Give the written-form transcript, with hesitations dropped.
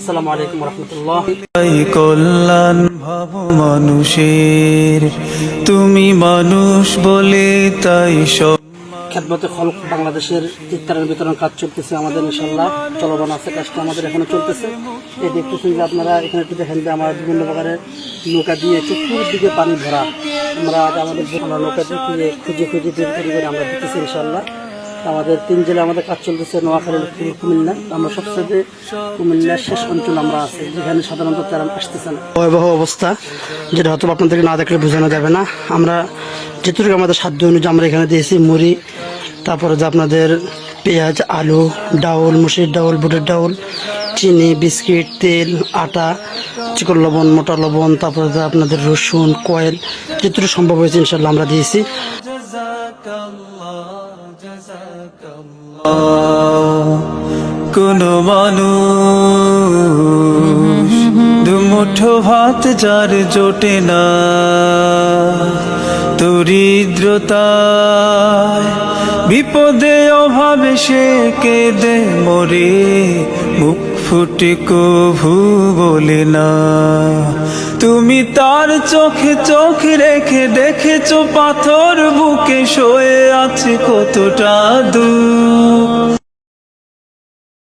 আসসালামু আলাইকুম রহমতুল্লাহ। কল্যাণ ভাব মানুষের, তুমি মানুষ বলে তাই সব। খেদমতে খলক বাংলাদেশের ইফতারের বিতরণ কাজ চলতেছে আমাদের, ইনশাল্লাহ চলমান আছে, কাজটা আমাদের এখনো চলতেছে। এই দেখতেছেন যে আপনারা এখানে একটু দেখেন যে আমার বিভিন্ন প্রকারের নৌকা দিয়ে চতুর্দিকে পানি ভরা। আমরা আজ আমাদের নৌকা দিয়ে খুঁজে খুঁজে বের করে আমরা দিতেছি ইনশাল্লাহ। আমাদের 3 জেলা আমাদের কাজ চলতেছে, নোয়াখালী, লক্ষ্মীপুর, কুমিল্লা। আমরা সবচেয়ে কুমিল্লার শেষ অঞ্চল আমরা আছি, যেখানে সাধারণত চালান আসতেছে না। ভয়াবহ অবস্থা, যেটা হয়তো আপনাদেরকে না দেখলে বোঝানো যাবে না। আমরা যেটুকু আমাদের সাধ্য অনুযায়ী আমরা এখানে দিয়েছি মুড়ি, তারপরে যে আপনাদের পেঁয়াজ, আলু, ডাউল, মুসুরির ডাউল, বুটের ডাউল, চিনি, বিস্কিট, তেল, আটা, চিকন লবণ, মোটা লবণ, তারপরে যে আপনাদের রসুন, কয়েল, যেটুকু সম্ভব হয়েছে ইনশাল্লাহ আমরা দিয়েছি। কোন মানুষ দুমুঠো ভাত যার জোটে না, দরিদ্রতায় বিপদে অভাবে সে কেঁদে মরে, মুখ ফুটে কভু বলে না। তুমি তার চোখে চোখ রেখে দেখেছো পাথর বুকে শোয়ে আছে কতটা দুঃখ।